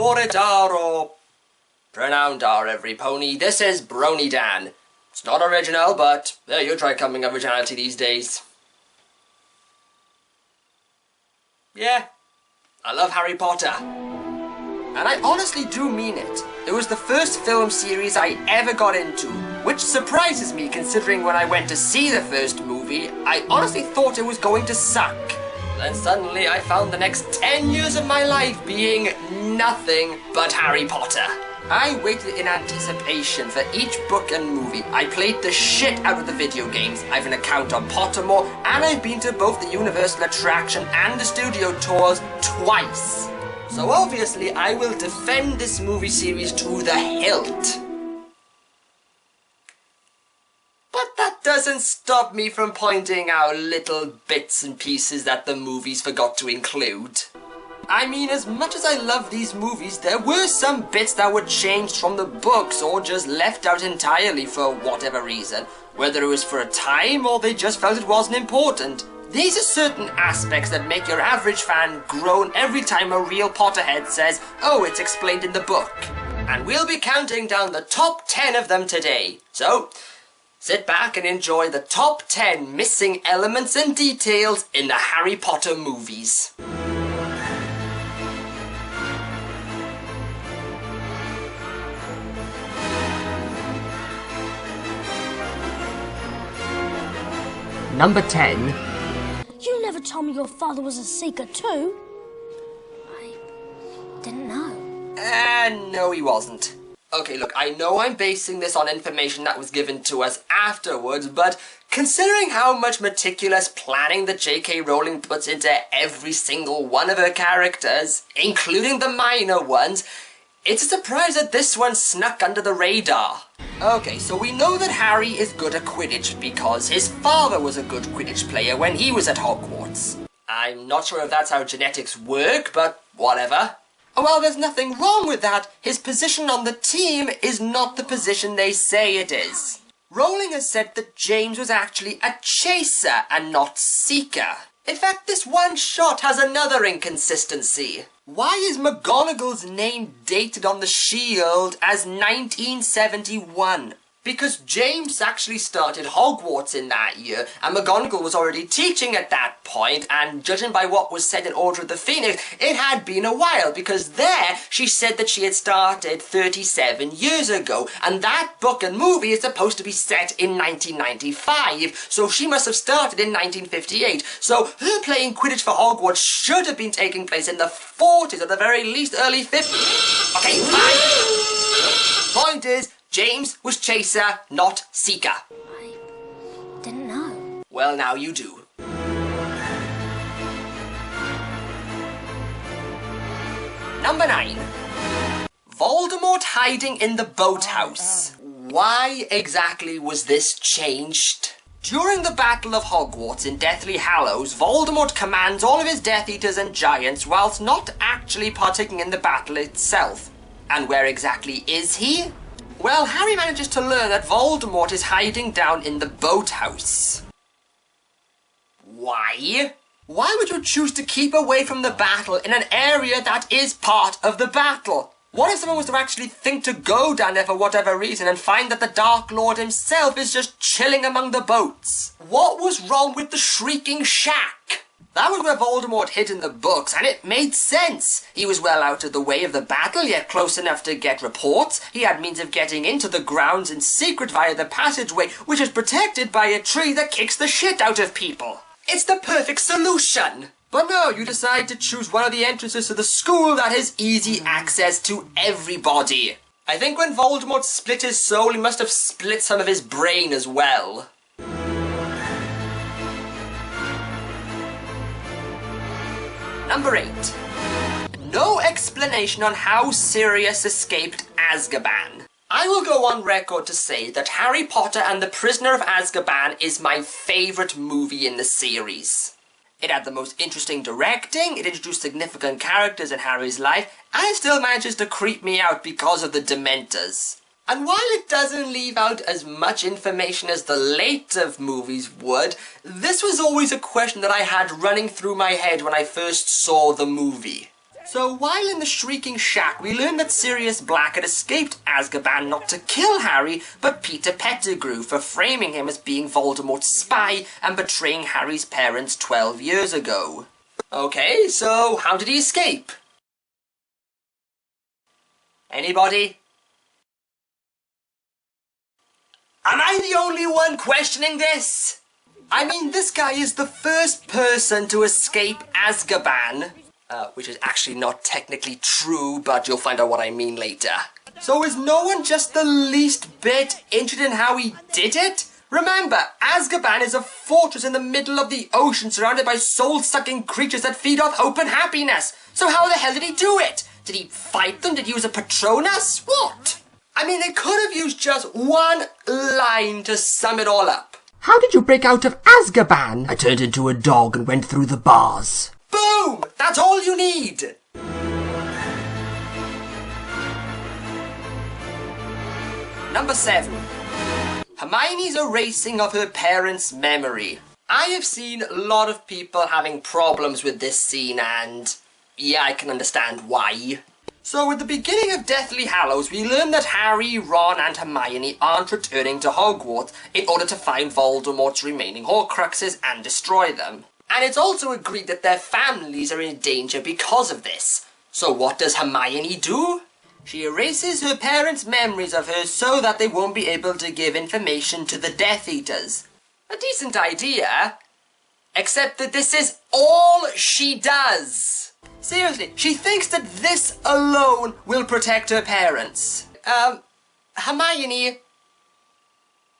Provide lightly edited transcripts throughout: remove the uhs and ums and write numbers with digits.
for it are, or pronounced are every pony. This is BronyDan. It's not original, but there you try coming originality these days. Yeah, I love Harry Potter. And I honestly do mean it. It was the first film series I ever got into, which surprises me considering when I went to see the first movie, I honestly thought it was going to suck. Then suddenly I found the next 10 years of my life being nothing but Harry Potter. I waited in anticipation for each book and movie. I played the shit out of the video games. I have an account on Pottermore, and I've been to both the Universal attraction and the studio tours twice. So obviously I will defend this movie series to the hilt. But that doesn't stop me from pointing out little bits and pieces that the movies forgot to include. I mean, as much as I love these movies, there were some bits that were changed from the books or just left out entirely for whatever reason. Whether it was for a time or they just felt it wasn't important. These are certain aspects that make your average fan groan every time a real Potterhead says, oh, it's explained in the book. And we'll be counting down the top 10 of them today. So, sit back and enjoy the top 10 missing elements and details in the Harry Potter movies. Number 10. You never told me your father was a seeker too. I didn't know. No, he wasn't. Okay, look, I know I'm basing this on information that was given to us afterwards, but considering how much meticulous planning that J.K. Rowling puts into every single one of her characters, including the minor ones, it's a surprise that this one snuck under the radar. Okay, so we know that Harry is good at Quidditch because his father was a good Quidditch player when he was at Hogwarts. I'm not sure if that's how genetics work, but whatever. Oh, well, there's nothing wrong with that. His position on the team is not the position they say it is. Rowling has said that James was actually a chaser and not seeker. In fact, this one shot has another inconsistency. Why is McGonagall's name dated on the shield as 1971? Because James actually started Hogwarts in that year, and McGonagall was already teaching at that point, and judging by what was said in Order of the Phoenix, it had been a while, because there she said that she had started 37 years ago, and that book and movie is supposed to be set in 1995, so she must have started in 1958. So her playing Quidditch for Hogwarts should have been taking place in the 40s, at the very least early 50s. Okay, fine. Point is, James was chaser, not seeker. I didn't know. Well, now you do. Number 9. Voldemort hiding in the boathouse. Why exactly was this changed? During the Battle of Hogwarts in Deathly Hallows, Voldemort commands all of his Death Eaters and Giants whilst not actually partaking in the battle itself. And where exactly is he? Well, Harry manages to learn that Voldemort is hiding down in the boathouse. Why? Why would you choose to keep away from the battle in an area that is part of the battle? What if someone was to actually think to go down there for whatever reason and find that the Dark Lord himself is just chilling among the boats? What was wrong with the Shrieking Shack? That was where Voldemort hid in the books, and it made sense. He was well out of the way of the battle, yet close enough to get reports. He had means of getting into the grounds in secret via the passageway, which is protected by a tree that kicks the shit out of people. It's the perfect solution. But no, you decide to choose one of the entrances to the school that has easy access to everybody. I think when Voldemort split his soul, he must have split some of his brain as well. Number 8. No explanation on how Sirius escaped Azkaban. I will go on record to say that Harry Potter and the Prisoner of Azkaban is my favourite movie in the series. It had the most interesting directing, it introduced significant characters in Harry's life, and it still manages to creep me out because of the Dementors. And while it doesn't leave out as much information as the later movies would, this was always a question that I had running through my head when I first saw the movie. So while in the Shrieking Shack, we learn that Sirius Black had escaped Azkaban not to kill Harry, but Peter Pettigrew for framing him as being Voldemort's spy and betraying Harry's parents 12 years ago. Okay, so how did he escape? Anybody? Am I the only one questioning this? I mean, this guy is the first person to escape Azkaban. Which is actually not technically true, but you'll find out what I mean later. So is no one just the least bit interested in how he did it? Remember, Azkaban is a fortress in the middle of the ocean surrounded by soul-sucking creatures that feed off hope and happiness. So how the hell did he do it? Did he fight them? Did he use a Patronus? What? I mean, they could have used just one line to sum it all up. How did you break out of Azkaban? I turned into a dog and went through the bars. Boom! That's all you need! Number 7. Hermione's erasing of her parents' memory. I have seen a lot of people having problems with this scene and yeah, I can understand why. So at the beginning of Deathly Hallows, we learn that Harry, Ron and Hermione aren't returning to Hogwarts in order to find Voldemort's remaining Horcruxes and destroy them. And it's also agreed that their families are in danger because of this. So what does Hermione do? She erases her parents' memories of her so that they won't be able to give information to the Death Eaters. A decent idea. Except that this is all she does. Seriously, she thinks that this alone will protect her parents. Hermione,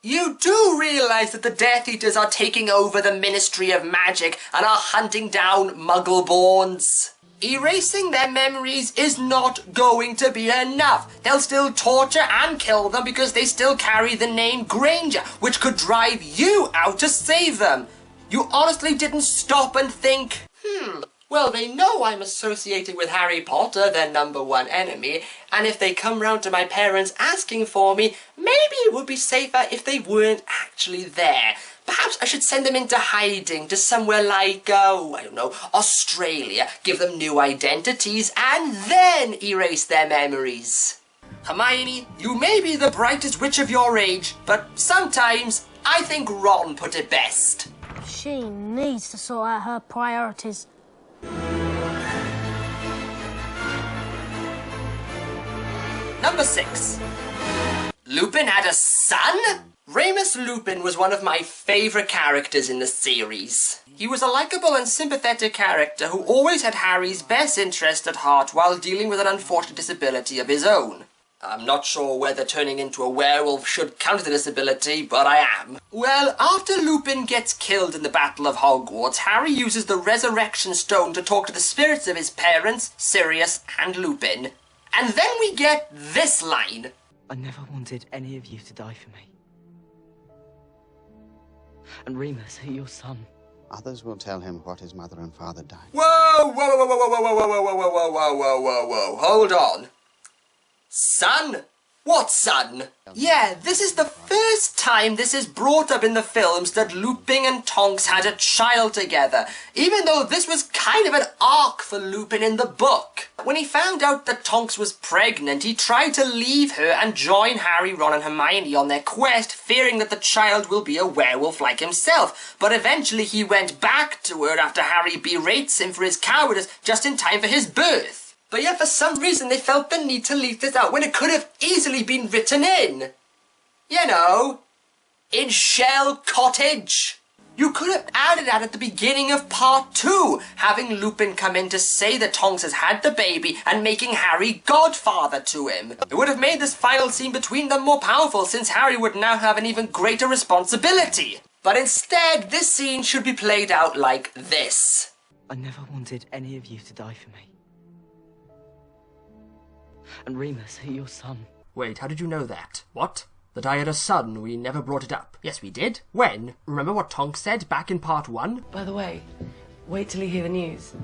you do realise that the Death Eaters are taking over the Ministry of Magic and are hunting down Muggle-borns. Erasing their memories is not going to be enough. They'll still torture and kill them because they still carry the name Granger, which could drive you out to save them. You honestly didn't stop and think, well, they know I'm associated with Harry Potter, their #1 enemy, and if they come round to my parents asking for me, maybe it would be safer if they weren't actually there. Perhaps I should send them into hiding to somewhere like, I don't know, Australia, give them new identities, and then erase their memories. Hermione, you may be the brightest witch of your age, but sometimes I think Ron put it best. She needs to sort out her priorities. Number 6. Lupin had a son? Remus Lupin was one of my favourite characters in the series. He was a likeable and sympathetic character who always had Harry's best interest at heart while dealing with an unfortunate disability of his own. I'm not sure whether turning into a werewolf should count as a disability, but I am. Well, after Lupin gets killed in the Battle of Hogwarts, Harry uses the Resurrection Stone to talk to the spirits of his parents, Sirius and Lupin. And then we get this line. I never wanted any of you to die for me. And Remus, your son. Others will tell him what his mother and father died. Whoa, whoa, whoa, whoa, whoa, whoa, whoa, whoa, whoa, whoa, whoa, whoa, whoa, whoa, hold on. Son? What son? Yeah, this is the first time this is brought up in the films that Lupin and Tonks had a child together, even though this was kind of an arc for Lupin in the book. When he found out that Tonks was pregnant, he tried to leave her and join Harry, Ron and Hermione on their quest, fearing that the child will be a werewolf like himself. But eventually he went back to her after Harry berates him for his cowardice just in time for his birth. But yet for some reason they felt the need to leave this out when it could have easily been written in. You know, in Shell Cottage. You could have added that at the beginning of part 2, having Lupin come in to say that Tonks has had the baby and making Harry godfather to him. It would have made this final scene between them more powerful since Harry would now have an even greater responsibility. But instead, this scene should be played out like this. I never wanted any of you to die for me. And Remus, your son. Wait, how did you know that? What? That I had a son? We never brought it up. Yes, we did. When? Remember what Tonks said back in part 1? By the way, wait till you hear the news.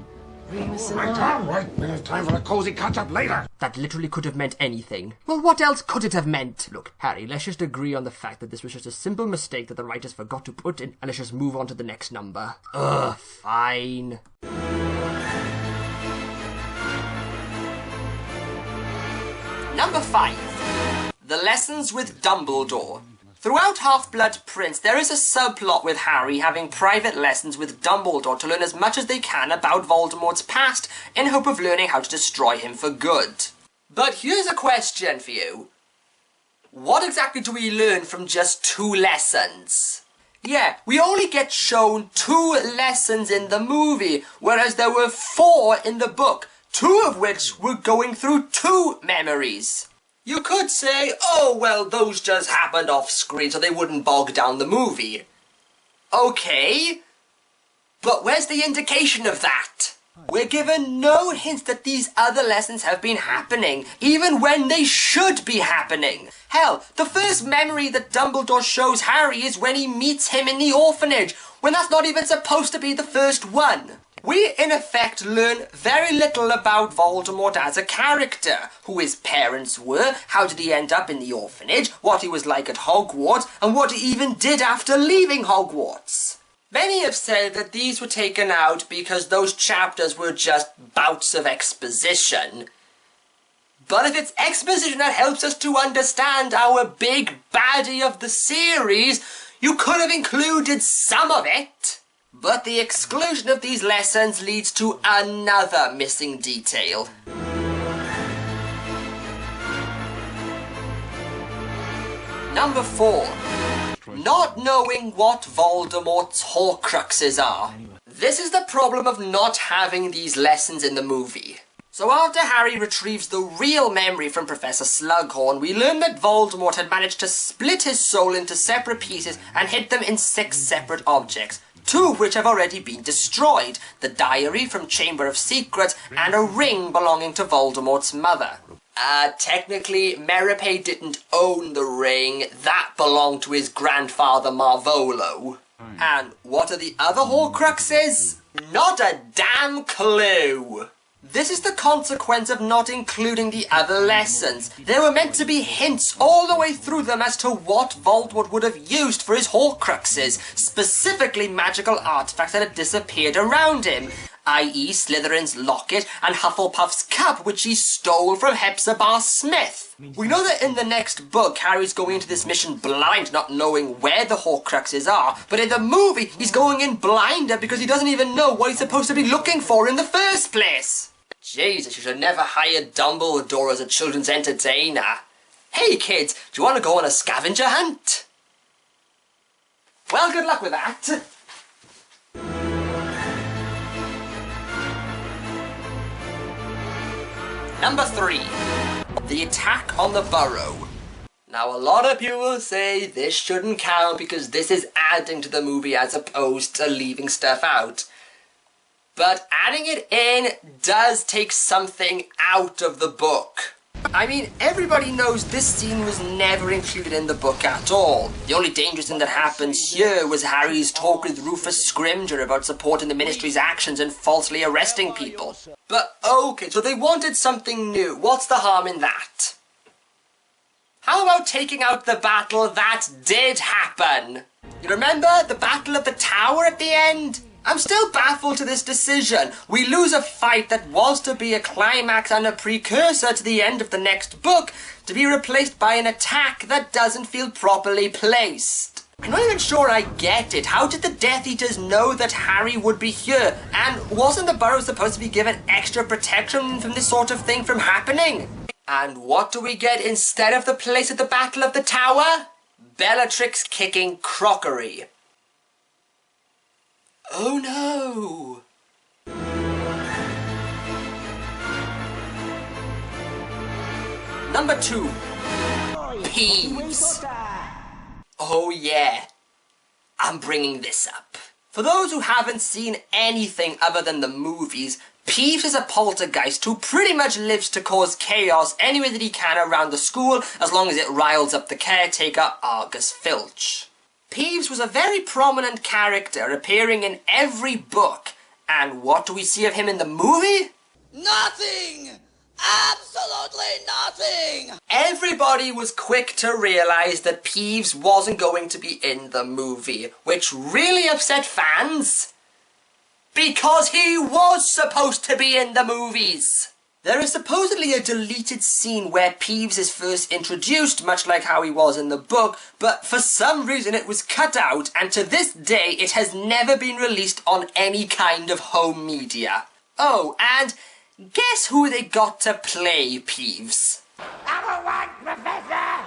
Remus and Right. We have time for a cozy catch-up later. That literally could have meant anything. Well, what else could it have meant? Look, Harry, let's just agree on the fact that this was just a simple mistake that the writers forgot to put in, and let's just move on to the next number. Fine. Number 5. The Lessons with Dumbledore. Throughout Half-Blood Prince, there is a subplot with Harry having private lessons with Dumbledore to learn as much as they can about Voldemort's past in hope of learning how to destroy him for good. But here's a question for you. What exactly do we learn from just 2 lessons? Yeah, we only get shown 2 lessons in the movie, whereas there were 4 in the book, 2 of which were going through 2 memories. You could say, oh, well, those just happened off screen so they wouldn't bog down the movie. Okay, but where's the indication of that? We're given no hint that these other lessons have been happening, even when they should be happening. Hell, the first memory that Dumbledore shows Harry is when he meets him in the orphanage, when that's not even supposed to be the first one. We, in effect, learn very little about Voldemort as a character, who his parents were, how did he end up in the orphanage, what he was like at Hogwarts, and what he even did after leaving Hogwarts. Many have said that these were taken out because those chapters were just bouts of exposition. But if it's exposition that helps us to understand our big baddie of the series, you could have included some of it. But the exclusion of these lessons leads to another missing detail. Number 4. Not knowing what Voldemort's Horcruxes are. This is the problem of not having these lessons in the movie. So after Harry retrieves the real memory from Professor Slughorn, we learn that Voldemort had managed to split his soul into separate pieces and hid them in 6 separate objects, 2 of which have already been destroyed, the diary from Chamber of Secrets and a ring belonging to Voldemort's mother. Technically, Merripe didn't own the ring, that belonged to his grandfather Marvolo. And what are the other Horcruxes? Not a damn clue! This is the consequence of not including the other lessons. There were meant to be hints all the way through them as to what Voldemort would have used for his Horcruxes, specifically magical artifacts that had disappeared around him, i.e. Slytherin's locket and Hufflepuff's cup, which he stole from Hepzibah Smith. We know that in the next book, Harry's going into this mission blind, not knowing where the Horcruxes are, but in the movie, he's going in blinder because he doesn't even know what he's supposed to be looking for in the first place. Jesus, you should never hire Dumbledore as a children's entertainer. Hey kids, do you want to go on a scavenger hunt? Well, good luck with that. Number 3. The attack on the Burrow. Now, a lot of people say this shouldn't count because this is adding to the movie as opposed to leaving stuff out. But adding it in does take something out of the book. I mean, everybody knows this scene was never included in the book at all. The only dangerous thing that happens here was Harry's talk with Rufus Scrimgeour about supporting the Ministry's actions and falsely arresting people. But okay, so they wanted something new. What's the harm in that? How about taking out the battle that did happen? You remember the Battle of the Tower at the end? I'm still baffled to this decision. We lose a fight that was to be a climax and a precursor to the end of the next book, to be replaced by an attack that doesn't feel properly placed. I'm not even sure I get it. How did the Death Eaters know that Harry would be here? And wasn't the Burrow supposed to be given extra protection from this sort of thing from happening? And what do we get instead of the place at the Battle of the Tower? Bellatrix kicking crockery. Oh no! Number 2. Peeves. Oh yeah, I'm bringing this up. For those who haven't seen anything other than the movies, Peeves is a poltergeist who pretty much lives to cause chaos any way that he can around the school as long as it riles up the caretaker, Argus Filch. Peeves was a very prominent character appearing in every book, and what do we see of him in the movie? Nothing! Absolutely nothing! Everybody was quick to realise that Peeves wasn't going to be in the movie, which really upset fans. Because he was supposed to be in the movies! There is supposedly a deleted scene where Peeves is first introduced, much like how he was in the book, but for some reason it was cut out, and to this day it has never been released on any kind of home media. Oh, and guess who they got to play Peeves? I'm a white professor!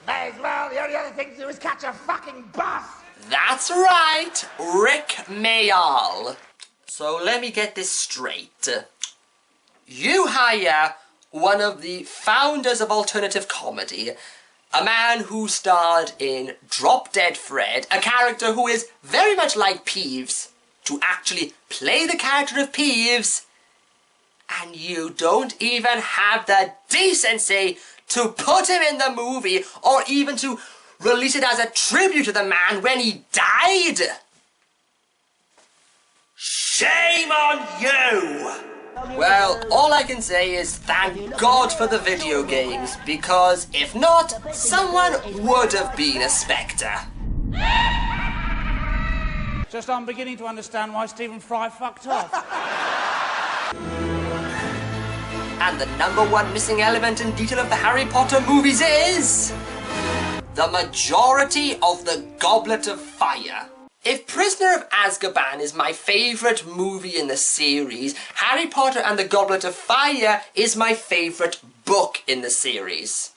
May as well, the only other thing to do is catch a fucking bus! That's right, Rick Mayall. So let me get this straight. You hire one of the founders of alternative comedy, a man who starred in Drop Dead Fred, a character who is very much like Peeves, to actually play the character of Peeves, and you don't even have the decency to put him in the movie or even to release it as a tribute to the man when he died. Shame on you! Well, all I can say is thank God for the video games, because if not, someone would have been a Spectre. Just I'm beginning to understand why Stephen Fry fucked off. And the #1 missing element and detail of the Harry Potter movies is the majority of the Goblet of Fire. If Prisoner of Azkaban is my favourite movie in the series, Harry Potter and the Goblet of Fire is my favourite book in the series.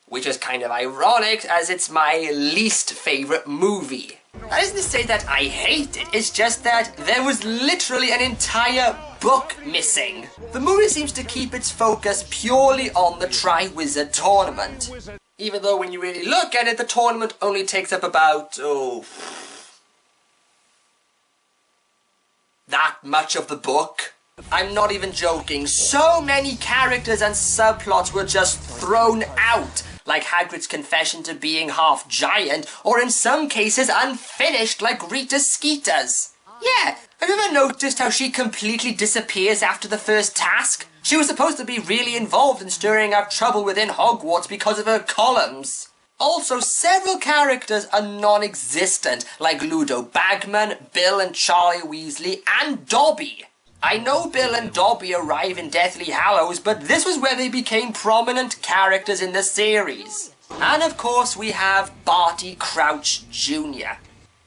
Which is kind of ironic, as it's my least favourite movie. That isn't to say that I hate it, it's just that there was literally an entire book missing. The movie seems to keep its focus purely on the Triwizard Tournament. Even though when you really look at it, the tournament only takes up about, that much of the book. I'm not even joking. So many characters and subplots were just thrown out, like Hagrid's confession to being half giant, or in some cases unfinished like Rita Skeeter's. Yeah, have you ever noticed how she completely disappears after the first task? She was supposed to be really involved in stirring up trouble within Hogwarts because of her columns. Also, several characters are non-existent, like Ludo Bagman, Bill and Charlie Weasley, and Dobby. I know Bill and Dobby arrive in Deathly Hallows, but this was where they became prominent characters in the series. And of course we have Barty Crouch Jr.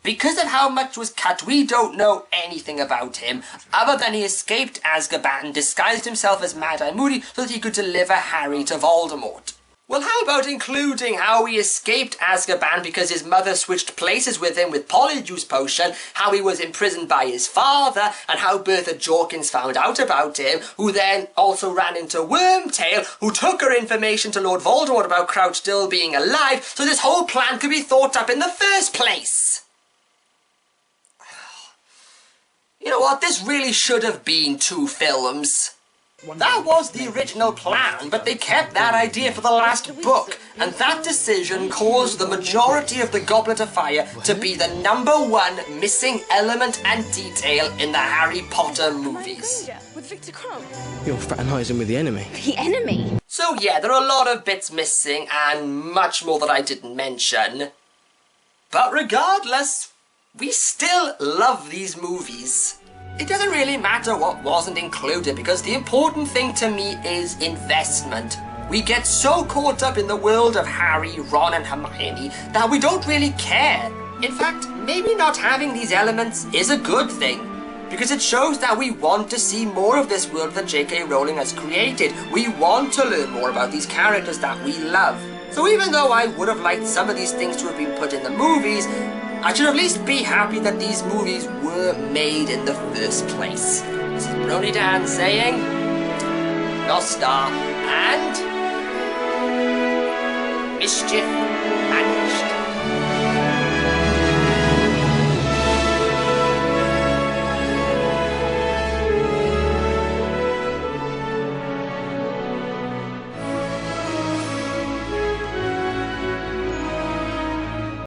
Because of how much was cut, we don't know anything about him, other than he escaped Azkaban, disguised himself as Mad-Eye Moody so that he could deliver Harry to Voldemort. Well, how about including how he escaped Azkaban because his mother switched places with him with Polyjuice Potion, how he was imprisoned by his father, and how Bertha Jorkins found out about him, who then also ran into Wormtail, who took her information to Lord Voldemort about Crouch still being alive, so this whole plan could be thought up in the first place. You know what, this really should have been 2 films. That was the original plan, but they kept that idea for the last book, and that decision caused the majority of the Goblet of Fire to be the #1 missing element and detail in the Harry Potter movies. With Victor Crumb. You're fraternising with the enemy. The enemy? So yeah, there are a lot of bits missing, and much more that I didn't mention. But regardless, we still love these movies. It doesn't really matter what wasn't included, because the important thing to me is investment. We get so caught up in the world of Harry, Ron and Hermione that we don't really care. In fact, maybe not having these elements is a good thing, because it shows that we want to see more of this world that J.K. Rowling has created. We want to learn more about these characters that we love. So even though I would have liked some of these things to have been put in the movies, I should at least be happy that these movies were made in the first place. This is BronyDan saying, Nostar and mischief